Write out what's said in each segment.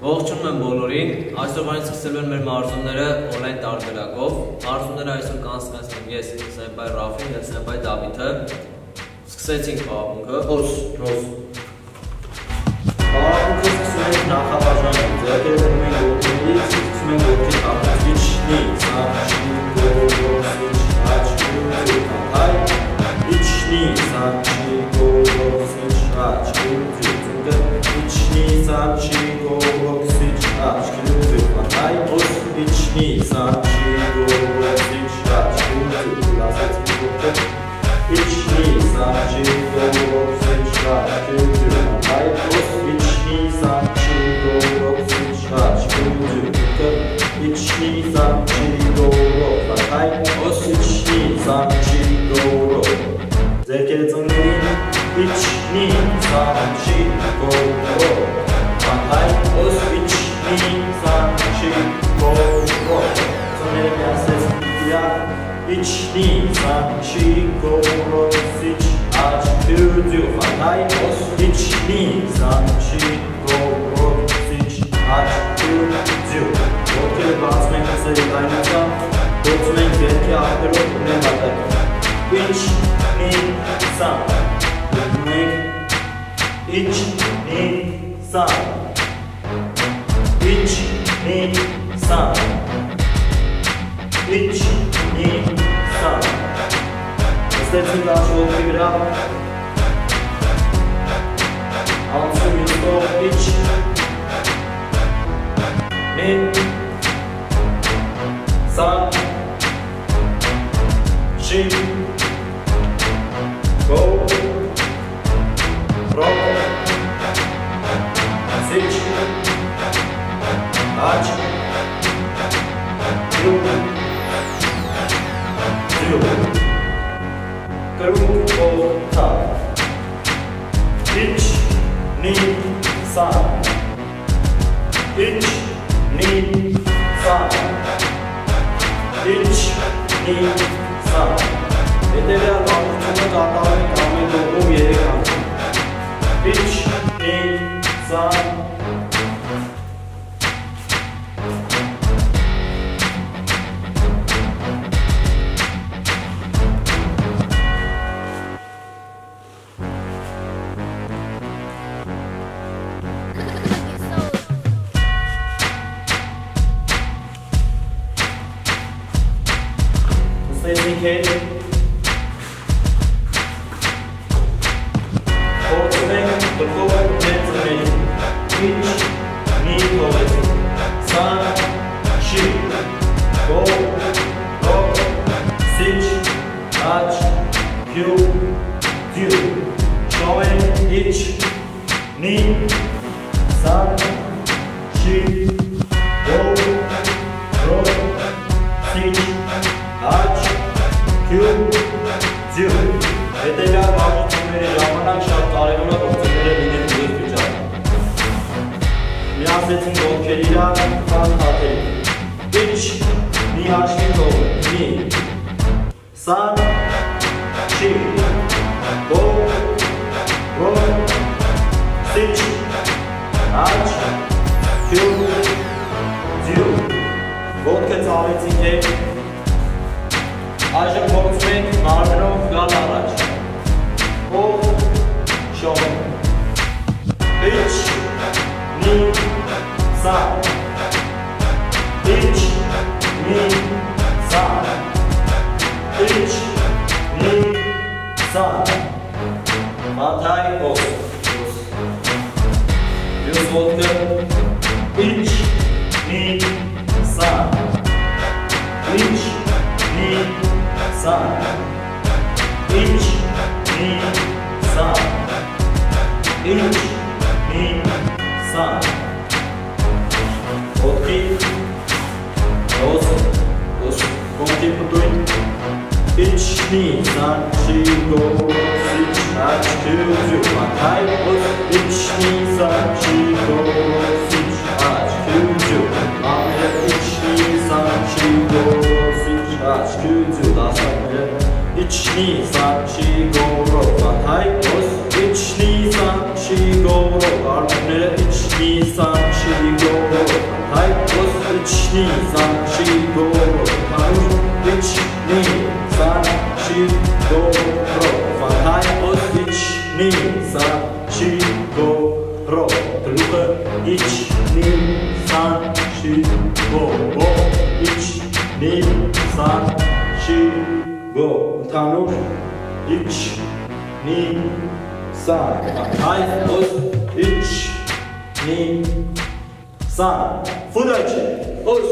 Ողջունում եմ բոլորին, այսօրվանից սկսելու են մեր մարզումները օնլայն տարբերակով։ Մարզումները այսօր կանցկացնում ես Սենպայ Ռաֆին և Սենպայ Դավիթը։ Սկսեցինք պարապմունքը։ Պարապմունքը սկսում ենք նախաբաժանում, ձեռքերը դնում ենք ոտքերից, սկսում ենք ոտքի կապից, իջնի, սանչի, գորոսիչ, աչկի, հայ, իջնի, սանչի, գորոսիչ, աչկի, իջնի, սանչի, գորոսիչ, աչկի, հայ, իջնի, սանչի, գորոսիչ, աչկի, լասեցի ոտքը, իջնի, սանչի, գորոսիչ, աչկի, հայ, իջնի, սանչի, գորոսիչ, աչկի, իջնի, սանչի, գորոսիչ, հայ, իջնի, սանչի, գորոսիչ, ձեռքերը ծնգներին, իջնի, սանչի, գորոսիչ, հայ, իջնի, սանչի, գորոսիչ, ծնգները միասնեց իրար, իջնի, սանչի, գորոսիչ, աչքի, հայ, իջնի, սանչի, գորոսիչ, աչքի, ոտքերը բացում ենք սերի դայնությամբ, գործում ենք ձեռքի ափերով ունեն վատակը, իջնի, սան, ունենք, իջնի, սան, իջնի, սան, իջնի, սան, ստեցինք աչի ոտքի վրա, անցում յուտով, իջնի, սան, շի, գո, ռո, սիչ, աչ, յուտ, կրունկ, ոտա, իջնի, սան, իջնի, սան, իջնի, սան, հետևյալ բաղությունը կատարում ենք ամեն կողմում 3 անգամ, իջնի, սան, ստեցինք հետ, փորձում ենք բրկով մեր ծններին, իջնի թողեցինք, սան, շի, գո, ռո, սիչ, աչ, հյու, դյու, շոհեն, իջնի, սան, շի, գո, ռո, սիչ, աչ, հյու, ձյու, հետևյալ բաղությունների ժամանակ շատ կարևոր է գործողները լինեն ուղիղ վիճակում։ Միասնեցինք ոտքերը իրար, կան թաթերի, իջնի աչքի թողը, մի, սան, շի, գո, ռո, սիչ, աչ, հյու, ձյու, ոտքը ծավեցինք հետ, այժմ փորձում ենք մարմնով գալ առաջ, ով, շոհ, իջնի, սան, իջնի, սան, իջնի, սան, մաթայ, ով, մյուս ոտքը, իջնի, սան, իջնի, սան, իջնի, սան, իջնի, սան, ոտքի, կոնքի պտույն, իջնի, սանչի, գորոսիչ, աչքի, ձյու, հայ, իջնի, սանչի, գորոսիչ, աչքի, ձյու, ամերը, իջնի, սանչի, գորոսիչ, աչքի, ձյու, դասակները, իջնի, սանչի, գորոսիչ, հայ, իջնի, սանչի, go rock armները իջնի սան չի go rock հայ ոս իջնի սան չի go rock հայ իջնի սան չի go rock հայ ոս իջնի սան չի go rock գլուխը իջնի սան չի go rock իջնի սան չի go ընդհանուր իջնի San, հայ ոս իջնի սան ֆուդաչի ոս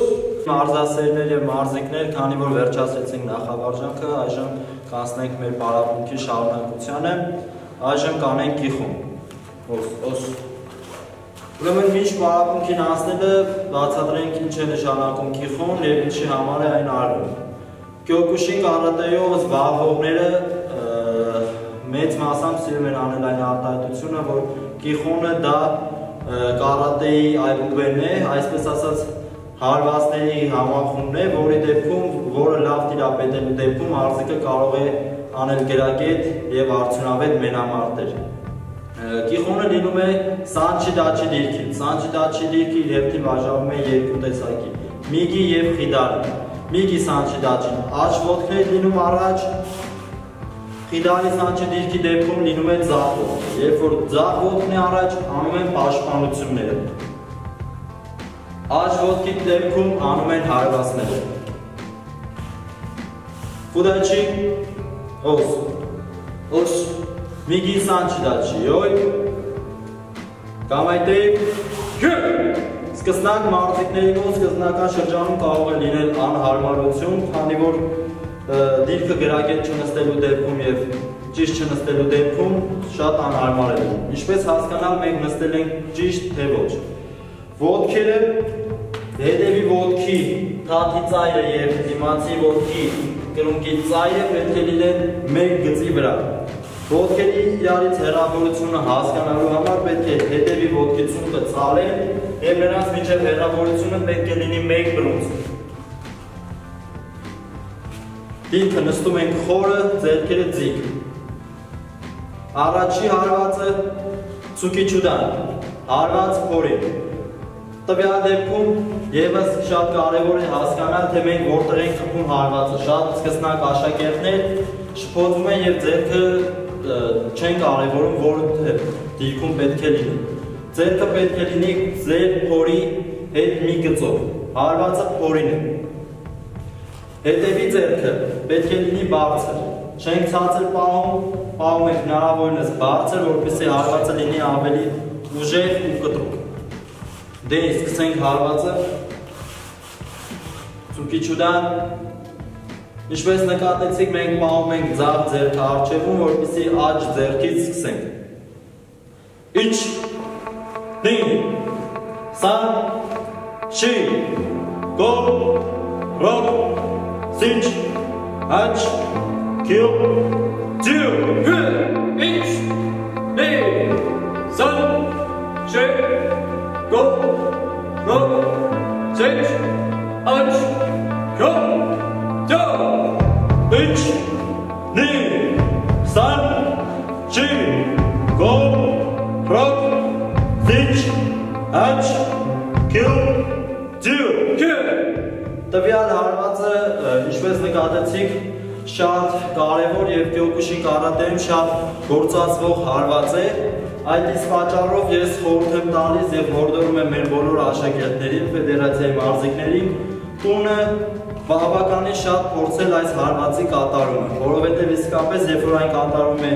մարզասերներ եւ մարզիկներ, քանի որ վերջացրեցինք նախավարժանքը, այժմ կանցնենք մեր պարապմունքի շարունակությանը, այժմ կանենք գիխում ոս ուրեմն միշտ պարապմունքին անցնելը բացատրենք ինչ է նշանակում գիխուն եւ ինչի համար է այն արվում Կյոկուշին կարատեյով զբաղվողները մեծ մասամբ սիրում են անել այն արտահայտությունը, որ գիխոնը դա կարատեի այբուբեն է, այսպես ասած հարվածների համախումն է, որի դեպքում, որը լավ տիրապետելու դեպքում մարզիկը կարող է անել գրագետ եւ արդյունավետ մենամարտեր։ Գիխոնը լինում է սանչի-դաչի դիրքին։ Սանչի-դաչի դիրքը իր հերթին բաժանվում է երկու տեսակի՝ միգի եւ խիդարի։ Միգի սանչի-դաչին աջ ոտքներ լինում առաջ Խիդարի սանչի դիրքի դեպքում լինում է ձախ ոտքը, երբ որ ձախ ոտքն է առաջ անում են պաշտպանությունները։ Աջ ոտքի դեպքում անում են հարվածները։ Ֆուդաչի ոս միգի սանչի դաչի ոյ կամայտե սկզնակ մարզիկների մոտ սկզնական շրջանում կարող է լինել անհարմարություն, քանի որ դիրքը գրագետ չնստելու դեպքում եւ ճիշտ չնստելու դեպքում շատ անհարմար է լինում։ Ինչպես հասկանալ մենք նստել ենք ճիշտ թե ոչ։ Ոտքերը հետևի ոտքի թաթի ծայրը եւ դիմացի ոտքի կրունկի ծայրը պետք է լինեն մեկ գծի վրա։ Ոտքերի իրարից հեռավորությունը հասկանալու համար պետք է հետևի ոտքի ցունկը ցալեն եւ նրանց միջև հեռավորությունը պետք է լինի 1 բռունցք։ Դիրքը նստում ենք խորը, ձեռքերը ձիգ։ Առաջի հարվածը ցուկի չուդան, հարված փորին։ Տվյալ դեպքում եւս շատ կարեւոր է հասկանալ, թե մենք որտեղ ենք խփում հարվածը։ Շատ սկսնակ աշակերտներ շփոթվում են եւ ձեռքը չեն կարևորում, որ դիրքում պետք է լինի։ Ձեռքը պետք է լինի ձեր փորի հետ մի գծով։ Հարվածը փորին է։ Հետևի ձեռքը պետք է լինի բարձր, չենք ցածր պահում ենք հնարավորինս բարձր, որպեսզի հարվածը լինի ավելի ուժեղ ու կտրուկ։ Դե սկսենք հարվածը, ցուկի չուդան, ինչպես նկատեցիք մենք պահում ենք ձախ ձեռքը առջևում, որպեսզի աջ ձեռքից սկսենք։ Իջ, նին, սան, շի, գո, ռոք, Cinch, Hatch, Kill, Two, Inch, Knee, Sun, Shake, Go, Rock, Cinch, Hatch, Kill, Two, Inch, Knee, Sun, Shake, Go, Rock, Cinch, Hatch, Kill, Two, Տվյալ հարվածը, ինչպես նկատեցիք, շատ կարևոր եւ Կյոկուշին կարատեում շատ գործածվող հարված է։ Այդ իսկ պատճառով ես խորհուրդ եմ տալիս եւ հորդորում եմ մեր բոլոր աշակերտներին, ֆեդերացիայի մարզիկներին, տունը բավականին շատ փորձել այս հարվածի կատարումը, որովհետեւ իսկապես երբ որ այն կատարվում է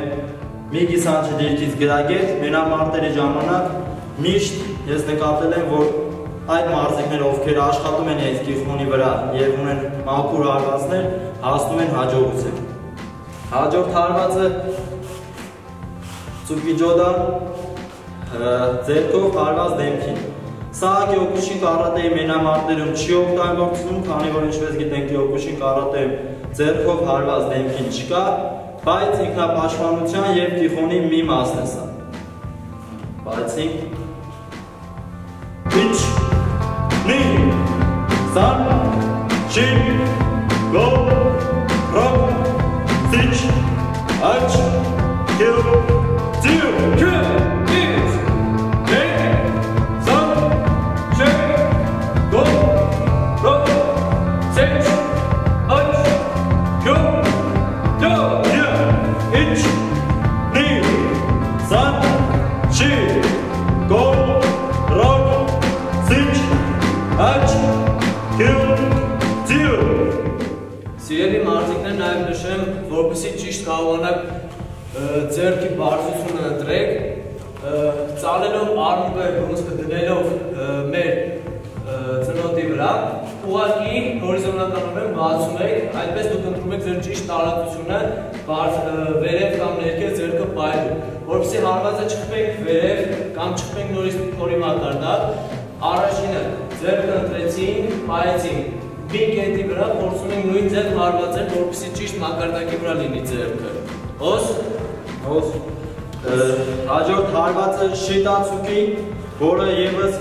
միգի սանչի դիրքից գրագետ, մենամարտերի ժամանակ միշտ ես նկատել եմ, որ այդ մարզիկները, ովքեր աշխատում են այս գիխոնի վրա եւ ունեն մաքուր հարվածներ, հասնում են հաջողության։ Հաջորդ հարվածը ծուկիջոդան ձեռքով հարված դեմքին։ Սա Կյոկուշին կարատեի մենամարտերում չի օգտագործվում, քանի որ ինչպես գիտենք Կյոկուշին կարատեում ձեռքով հարված դեմքին չկա, բայց ինքնապաշտպանության եւ գիխոնի մի մասն է սա։ Բայց Pitch, knee, sun, chin, go, rock, cinch, hatch, kill, two, inch. որպեսզի ճիշտ կարողանաք ձեռքի բարձրությունը ընտրեք, ծալելով արմունկը բռունցքը դնելով մեր ծնոտի վրա, ուղղակի հորիզոնտալորեն բացում եք, այդպես դուք ընտրում եք ձեր ճիշտ տարածությունը վերև կամ ներքև ձեռքը պահելու, որպեսզի հարվածը չխփենք վերև կամ չխփենք նորից փորի մակարդակ, առաջինը ձեռքը ընտրեցինք, պահեցինք, մի կետի վրա փորձում ենք նույն ձև հարվածել, որպեսզի ճիշտ մակարդակի վրա լինի ձեռքը։ Հոս։ Հաջորդ հարվածը շիտացուկի, որը ևս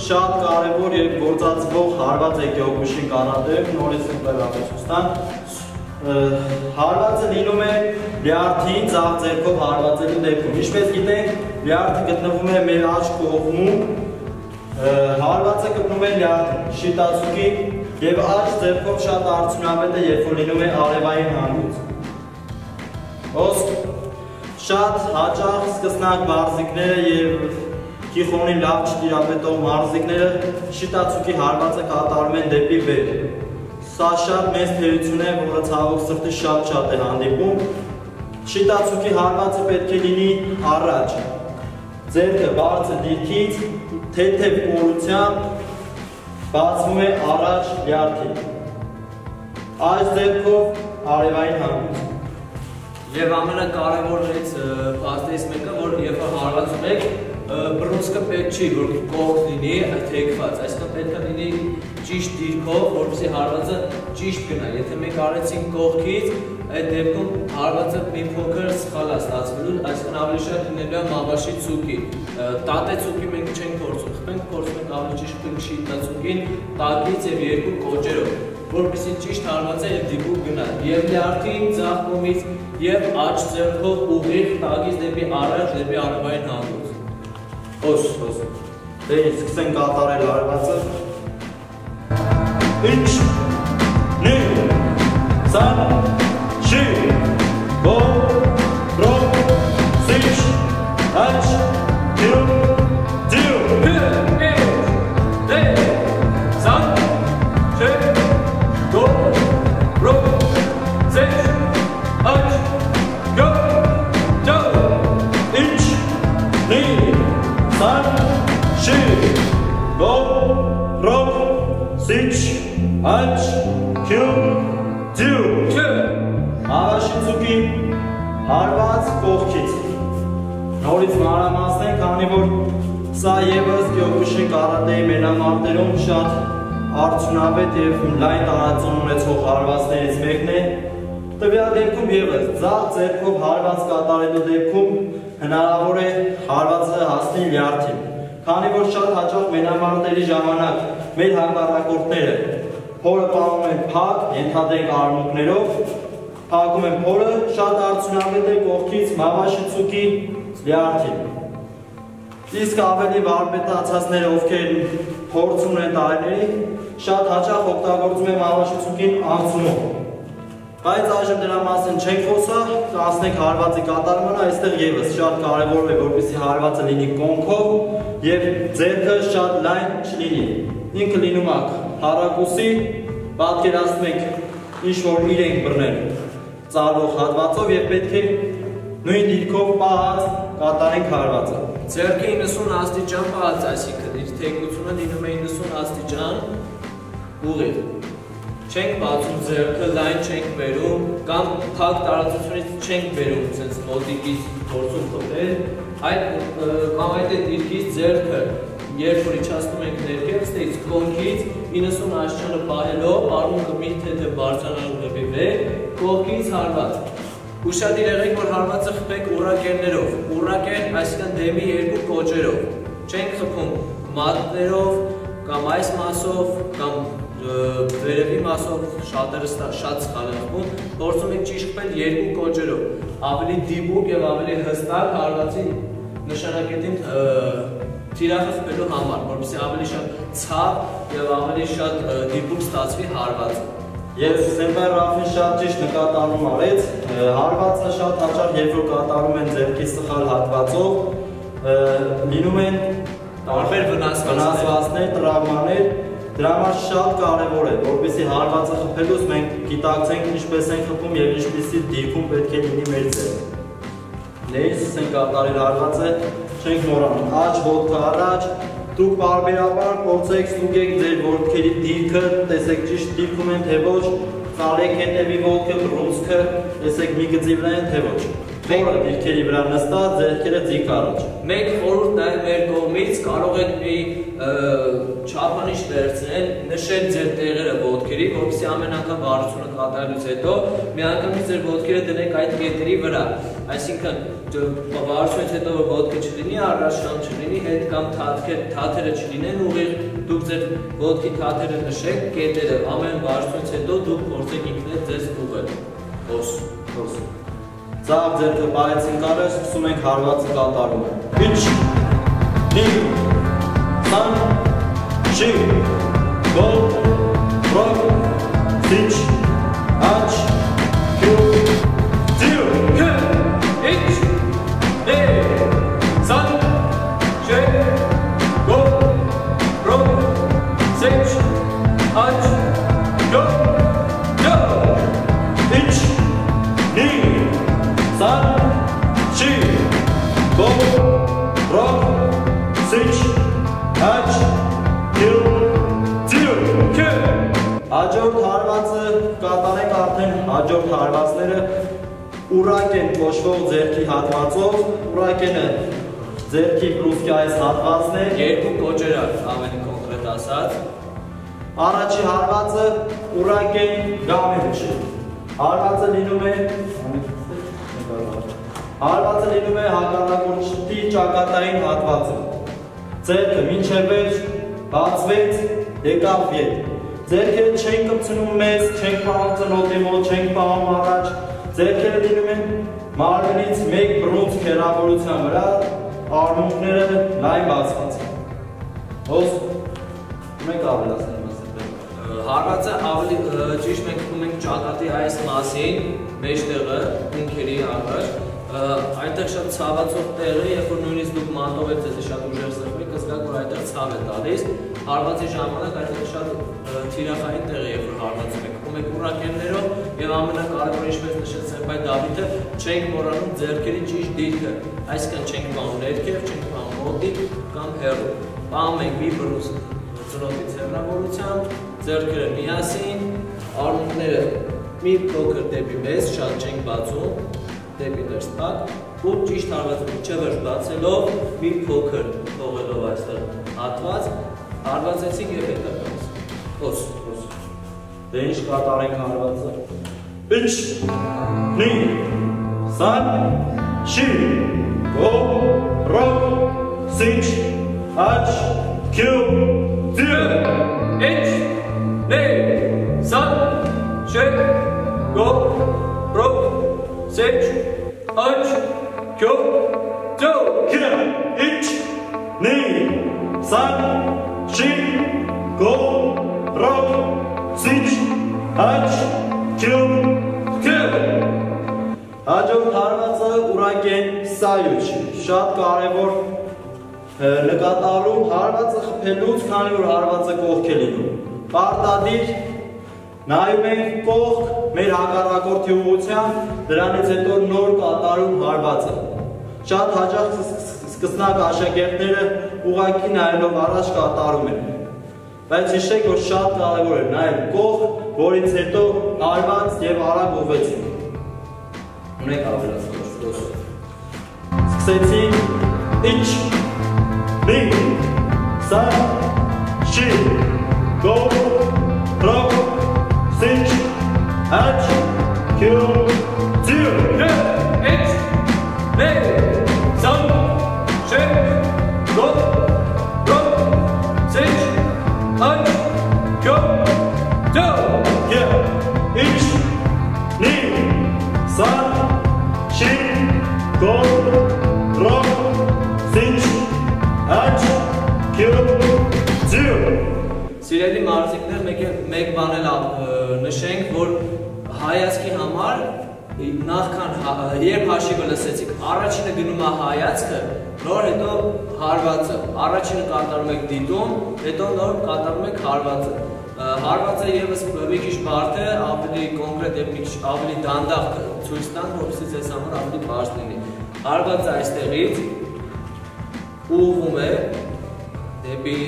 շատ կարևոր եւ գործածվող հարված է գյուղուշի կանադեմ, նորից վերաբերության։ Հարվածը լինում է լյարդին ձախ ձեռքով հարվածելու դեպքում։ Ինչպես գիտենք, լյարդը գտնվում է մեր աջ կողմում, հարվածը գտնվում է լյարդին, շիտացուկի եւ աջ ձեռքով շատ արդյունավետ է, երբ որ լինում է արևային հանգույց։ Շատ հաճախ սկսնակ մարզիկները եւ Կիխոնի լավ չտիրապետող մարզիկները շիտացուկի հարվածը կատարում են դեպի վեր։ Սա շատ մեծ թերություն է, որը ցավոք սրտի շատ է հանդիպում։ Շիտացուկի հարվածը պետք է լինի առաջ։ Ձեռքը բարձր դիրքից թեթև կորությամբ բացվում է առաջ լյարդին։ Այս ձեռքով արևային հանգույց։ Եվ ամենակարևորներից փաստերից մեկը, որ երբ հարվածում եք, բռունցքը պետք չի, որ կողք լինի թեքված, այսինքն պետք է լինի ճիշտ դիրքով, որպեսզի հարվածը ճիշտ գնա։ Եթե մենք արեցինք կողքից, այդ դեպքում հարվածը մի փոքր սխալ է ստացվելու, այսինքն ավելի շատ լինելու է մավաշի ցուկի։ Տատե ցուկի մենք չենք փորձում խփենք, փորձում ենք ավելի ճիշտ խփենք շիտացուկին, տակից եւ երկու կոճերով, որպեսզի ճիշտ հարվածը եւ դիպուկ գնա։ Եվ լյարդին ձախ կողմից եւ աջ ձեռքով ուղիղ տակից դեպի առաջ, դեպի արևային հանգույց։ Հոս։ Դե սկսենք կատարել հարվածը։ Ինչ, նի, սան, շի, գոհ, ռոհ, սիչ, աչ, դյու, դյու, դե, սան, շի, գոհ, ռոհ, սիչ, աչ, գոհ, դյու, ինչ, նի, San, shi, go, rock, sich, ach, kyu, dyu. Աշիցուկի հարված կողքից։ Նորից մանրամասնենք, քանի որ սա ևս գյուղուշի կարատեի մենամարտերում շատ արդյունավետ եւ լայն տարածում ունեցող հարվածներից մեկն է։ Տվյալ դեպքում ևս ձախ ձեռքով հարված կատարելու դեպքում հնարավոր է հարվածը հասնի լյարդին, քանի որ շատ հաճախ մենամարտերի ժամանակ մեր հակառակորդները փորը պահում են փակ, ենթադրենք արմունկներով, փակում են փորը, շատ արդյունավետ է կողքից մավաշիցուկի լյարդին։ Իսկ ավելի վարպետացածները, ովքեր փորձ ունեն տարիների, շատ հաճախ օգտագործում են մավաշիցուկին անցումով։ Բայց այժմ դրա մասին չենք խոսա, կանցնենք հարվածի կատարմանը, այստեղ ևս շատ կարևոր է, որպեսզի հարվածը լինի կոնքով եւ ձեռքը շատ լայն չլինի։ Ինքը լինում է հարակուսի, պատկերացնում ենք ինչ որ իրենք բռնել ծալող հատվածով եւ պետք է նույն դիրքով պահած կատարենք հարվածը։ Ձեռքը 90 աստիճան պահած, այսինքն իր թեքությունը լինում է 90 աստիճան ուղիղ։ Չենք բացում ձեռքը, լայն չենք բերում, կամ փակ տարածությունից չենք բերում, sense մոտիկից փորձում խփել, կամ այդ դիրքից ձեռքը, երբ որ իջացնում ենք ներքև, ստից կողքից 90 աստիճանը պահելով, արմունկը մի թեթև բարձրանալով դեպի վեր, կողքից հարված։ Ուշադիր եղեք, որ հարվածը խփեք ուռակերներով, ուռակեր, այսինքն դեմի երկու կոճերով, չենք խփում մատներով, կամ այս մասով, կամ վերևի մասով շատերը շատ սխալ են խփում, փորձում եք ճիշտ խփել երկու կոճերով, ավելի դիպուկ եւ ավելի հստակ հարվածի նշանակետին թիրախը խփելու համար, որպեսզի ավելի շատ ցավ եւ ավելի շատ դիպուկ ստացվի հարվածը։ Եվ Սեմպեր Ռաֆին շատ ճիշտ նկատառում արեց, հարվածը շատ հաճախ երբ որ կատարում են ձեռքի սխալ հատվածով, լինում են տարբեր վնասվածքներ, տրավմաներ, Դրա համար շատ կարևոր է, որպեսզի հարվածը խփելուց մենք գիտակցենք ինչպես են խփում եւ ինչպիսի դիրքում պետք է լինի մեր ձեռքը։ Ներս ենք կատարել հարվածը, չենք մոռանում աջ ոտքը առաջ, դուք բարբերաբար փորձեք ստուգեք ձեր ոտքերի դիրքը, տեսեք ճիշտ դիրքում են թե ոչ, ծալեք հետևի ոտքը, բռունցքը, տեսեք մի գծի վրա են թե ոչ։ Որը դիրքերի վրա նստած, ձեռքերը ձիգ առաջ։ Մենք խորհուրդ նաև մեր կողմից կարող ենք մի չափանիշ վերցնել, նշել ձեր տեղերը ոտքերի, որպեսզի ամեն անգամ վարությունը կատարելուց հետո միանգամից ձեր ոտքերը դնեք այդ կետերի վրա։ Այսինքն վարությունից հետո որ ոտքը չլինի, առաջան չլինի, հետ կամ թաթերը չլինեն, ուղիղ դուք ձեր ոտքի թաթերը նշեք, կետերը ամեն վարությունից հետո դուք փորձեք ինքներդ ձեզ ուղղել։ Հոս։ Ձախ ձեռքը պահեցինք արես, սկսում ենք հարվածը կատարումը։ Իջ, նիմ, սան, շի, գոլ, ռոք, սիչ, աչ, կյու, ձիու, կը, իջ, նիմ, սան, շի, գոլ, ռոք, սիչ, աչ, կյու, իջ, նիմ, San, Chi, Go, Rock, Sich, Hatch, Kill, Deal, Kill. Հաջորդ հարվածը կատարենք արդեն հաջորդ հարվածները ուրակ են կոչվող ձեռքի հատվածով, ուրակենը ձեռքի բրուսկի այս հատվածն է, երկու կոճեր ավելի կոնկրետ ասած։ Առաջի հարվածը ուրակեն գամելը։ Հարվածը լինում է հակառակորդի ճակատային հատվածը։ Ձեռքը մինչև վերջ բացվեց, եկավ ետ։ Ձեռքերը չեն կպցնում մեզ, չենք պահում ծնոտի մոտ, չենք պահում առաջ։ Ձեռքերը լինում են մարմնից մեկ բռունցք հեռավորության վրա, արմունկները լայն բացված են։ Հոս մենք ավելացնենք։ Հարվածը ավելի ճիշտ մենք ուտում ենք ճակատի այս մասին, մեջտեղը, ունքերի առաջ, այնտեղ շատ ցավացող տեղ է, երբ որ նույնիսկ դուք մատով եք ձեզ շատ ուժեղ սրբեք, կզգաք, որ այնտեղ ցավ է տալիս, հարվածի ժամանակ այնտեղ շատ թիրախային տեղ է, երբ որ հարվածում եք, ուտում եք ուրակեններով եւ ամենակարևորը ինչպես նշեց Սերբայ Դավիթը, չենք մոռանում ձեռքերի ճիշտ դիրքը, այսինքն չենք պահում ներքև, չենք պահում մոտիկ կամ հեռու, պահում ենք մի բռունցք ծնոտից հեռավորությամբ, ձեռքերը միասին, արմունկները մի փոքր դեպի մեզ, շատ չենք բացում, դեպի ներսպակ, ու ճիշտ հարվածը մինչև վերջ բացելով, մի փոքր թողելով այստեղ հատված, հարվածեցինք և հետագայից։ Հոս։ Դե ինչ կատարենք հարվածը։ Իջ, նի, սան, շի, գո, ռոք, սիչ, աչ, կյու, դիը, Իջ, նի, սան, շի, գո, ռոք, Sech, Ach, Kyo, Do, Kya, Ich, Ni, San, Shi, Go, Rock, Sich, Ach, Kyo, Kyo. Հաջորդ հարվածը ուրակեն սայուչ, շատ կարևոր նկատառում հարվածը խփելուց, քանի որ հարվածը կողք է լինում։ Պարտադիր նայում ենք կողք մեր հակառակորդի ուղղությամբ, դրանից հետո նոր կատարում հարվածը։ Շատ հաճախ սկսնակ աշակերտները ուղղակի նայելով առաջ կատարում են։ Բայց հիշեք, որ շատ կարևոր է նայել կողք, որից հետո հարված եւ արագ ուղղեցինք։ Ունենք ավելացնող։ Սկսեցինք Իջ, Նի, Սան, Շի, Գո, Ռոք, Sich, Ach, Kyo, Dio, Ich, Ne, San, Shi, Go, Rock, Sich, Ach, Kyo, Do. Ich, Ni, San, Shi, Go, Rock, Sich, Ach, Kyo, Dio. Սիրելի մարզիկներ, մեկ բան էլ նշենք, որ հայացքի համար նախքան երբ հաշիվը լսեցիք, առաջինը գնում է հայացքը, նոր հետո հարվածը, առաջինը կատարում եք դիտում, հետո նոր կատարում եք հարվածը։ Հարվածը ևս մի քիչ բարդ է, ավելի կոնկրետ եւ մի քիչ ավելի դանդաղ ցույց տան, որովհետեւ ձեզ համար ավելի բարդ լինի։ Հարվածը այստեղից ուղղում է դեպի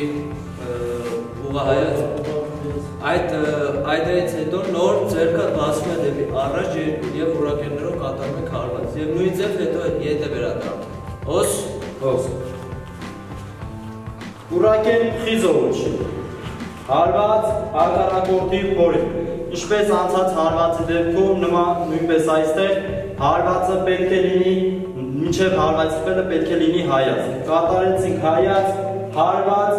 ուղղահայաց։ Այդից հետո նոր ձեռքը բացվում է դեպի առաջ եւ ուրակերներով կատարում եք հարված։ Եվ նույն ձև հետո ետ է վերադառնում։ Ոս։ Ուրակեն խիզովոչի։ Հարված հակառակորդի փորի։ Ինչպես անցած հարվածի դեպքում նույնպես այստեղ հարվածը պետք է լինի, մինչև հարվածը պետք է լինի հայաց։ Կատարեցինք հայաց, հարված,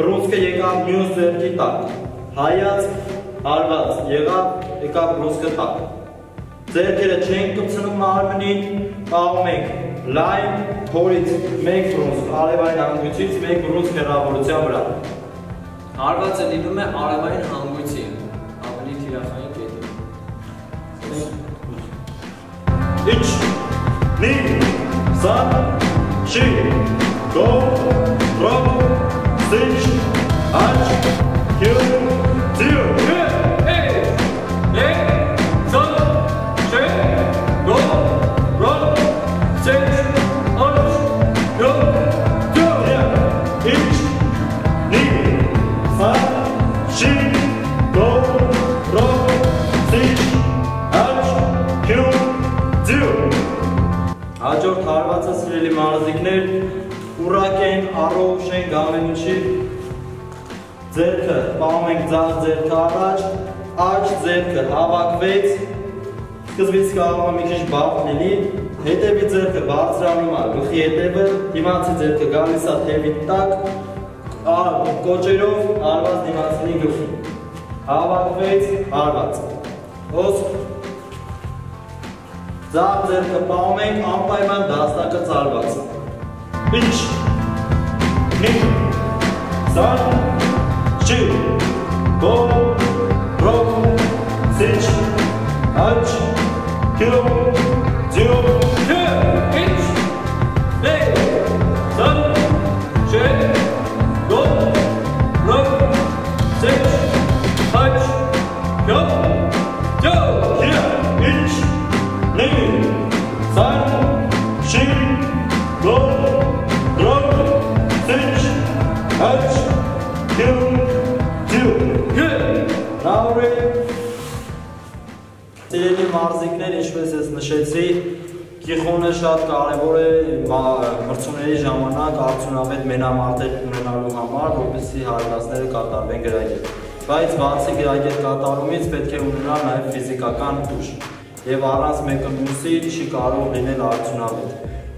բռունցքը եկավ մյուս ձեռքի տակ։ Հայաց, հարված, եկավ բռունցքը տակ։ Ձեռքերը չենք կպցնում մարմնին, պահում ենք լայն փորից մեկ բռունցք, արևային հանգույցից մեկ բռունցք հեռավորության վրա։ Հարվածը լինում է արևային հանգույցի, ավելի թիրախային կետի։ Իչ, նի, սան, շի, գով, ռոբ, սիչ, աչ, կյու, ձիու, Հաջորդ հարվածը սիրելի մարզիկներ, ուրակեն առողջ ենք ամենուչի, ձեռքը պահում ենք ձախ ձեռքը առաջ, աջ ձեռքը հավաքվեց, սկզբից կարող է մի քիչ բարդ լինի, հետևի ձեռքը բարձրանում է գլխի հետևը, դիմացի ձեռքը գալիս է թևի տակ, կոճերով հարված դիմացնի գլխի, հավաքվեց հարված, ձախ ձեռքը պահում ենք անպայման դաստակը ծալված։ Ինչ, մի, սան, շի, գով, ռոբ, սիչ, աչ, կյու, ձիու, ինչ, նե, սան, շի, գով, ռոբ, սիչ, աչ, կյու, ձիու, ինչ, San, Shin, Go, Rock, Stitch, Hatch, Kill, Deal. Now ready. Սիրելի մարզիկներ, ինչպես ես նշեցի, գիխոնը շատ կարևոր է մրցումների ժամանակ արդյունավետ մենամարտեր ունենալու համար, որպեսզի հարվածները կատարվեն գրագետ։ Բայց բացի գրագետ կատարումից պետք է ունենալ նաև ֆիզիկական ուժ։ Եվ առանց մեկը մյուսի չի կարող լինել արդյունավետ։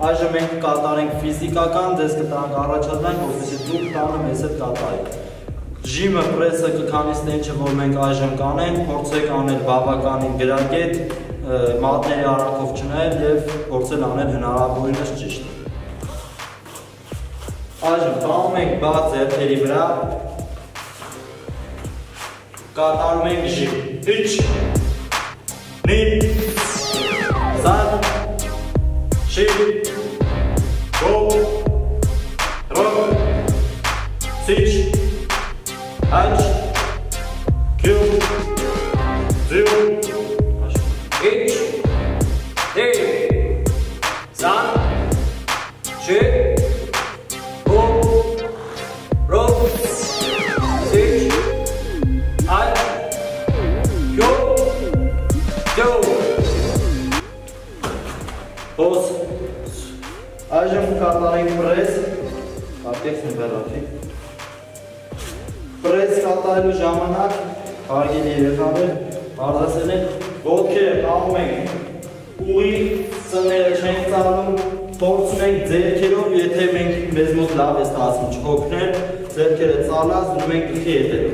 Այժմ մենք կատարենք ֆիզիկական, ձեզ կտանք առաջադրանք, որպեսզի դուք տանը մեզ հետ կատարեք։ Ժիմը, պրեսը կքանիսն ինչը, որ մենք այժմ կանենք, փորձեք անել բավականին գրագետ, մատների արագով չնայել և փորձել անել հնարավորինս ճիշտ։ Այժմ պահում ենք բաց ձեռքերի վրա, կատարում ենք ժիմ։ Իչ, նի, սան, շի, գով, ռոբ, սիչ, աչ, կյու, ձիու, իչ, նի, սան, շի, գով, ռոբ, սիչ, աչ, կյու, Հոս, այժմ կատարենք պրես, կատեքս նվերախի, պրես կատարելու ժամանակ, հարգելի երեխաներ, մարզասերն են, ոտքերը կաղում ենք ուղի, սները չենք ծալում, փորձում ենք ձեռքերով, եթե մենք մեզ մոտ լավ է ստացվում չհոգնել, ձեռքերը ծալած, դնում ենք գլխի հետևը։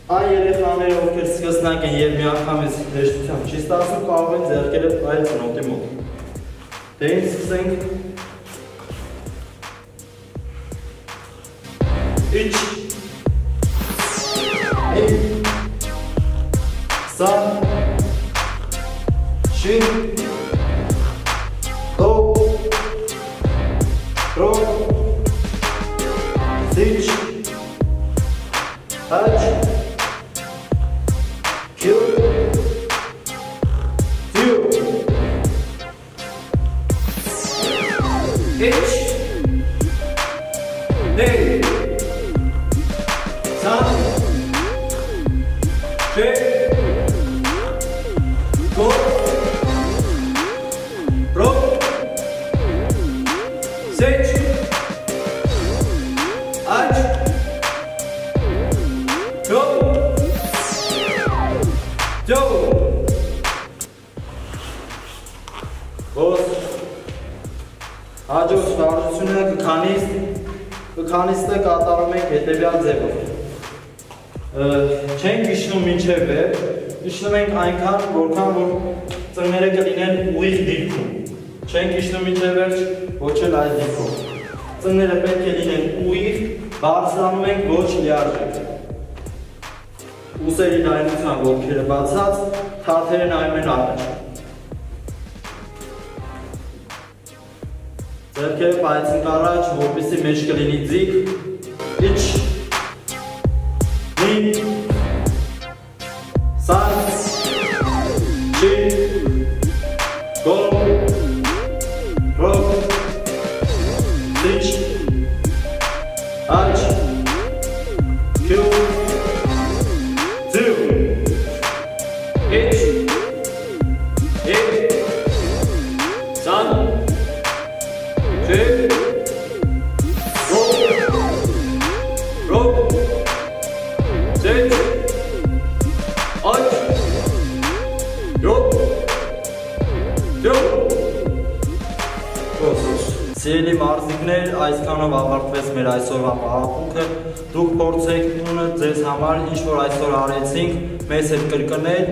Այն երեխաները, ովքեր սկսնակ են և մի անգամից հեշտությամբ չի ստացվում, կարող են ձեռքերը այլ ծնոտի մոտ։ Դե ինչ սկսենք։ Իչ, նի, սան, շի, Ç, Do, Ro, Siç, Haç, Q, Q, H, D, San, Ç, Go, Ro, Seç, Aç, Yo, Yo, Boz, Հաջորդ շարժությունը կքանիստը կատարում ենք հետևյալ ձևով։ Չենք իջնում մինչև վեր, իջնում ենք այնքան, որքան որ ծնկները կլինեն ուղիղ դիրքում։ Չենք իջնում մինչև վերջ, ոչ էլ այս դիրքով։ Ծնկները պետք է լինեն ուղիղ, բարձրանում ենք ոչ լիարժեք։ Ուսերի լայնության ոտքերը բացած, թաթերը նայում են առաջ։ Ձեռքերը պայծենք առաջ, որպեսզի մեջ կլինի ձիգ, իջ, նի, սան, չի, գոմ, ռոք, սիչ, աչ, քյու, ձիու, իջ, իջ, սան, Սիրելի մարզիկներ, այսքանով ավարտվեց մեր այսօրվա պարապմունքը, դուք փորձեք տունը ձեզ համար ինչ որ այսօր արեցինք, մեզ հետ կրկնել,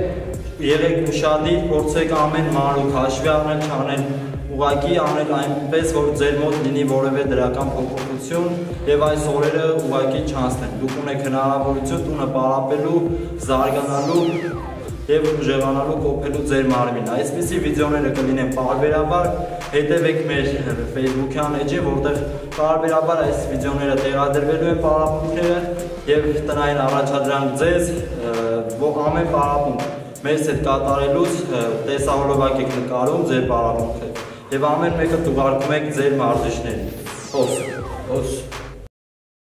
եղեք ուշադիր, փորձեք ամեն մանրուք հաշվի առնել, չանել ուղղակի անել այնպես, որ ձեր մոտ լինի որևէ դրական փոփոխություն եւ այս օրերը ուղղակի չանցնեն։ Դուք ունեք հնարավորություն տունը պարապելու, զարգանալու եւ ուժեղանալու, կոփելու ձեր մարմինը։ Այսպիսի վիդեոները կլինեն պարբերաբար, հետևեք մեր Facebook-յան էջին, որտեղ պարբերաբար այս վիդեոները տեղադրվելու են պարապմունքները եւ տնային առաջադրանք ձեզ ամեն պարապմունք մեզ հետ կատարելուց տեսահոլովակ եք նկարում ձեր պարապմունքը եւ ամեն մեկը տուղարկում եք ձեր մարզիչներին։ Ոս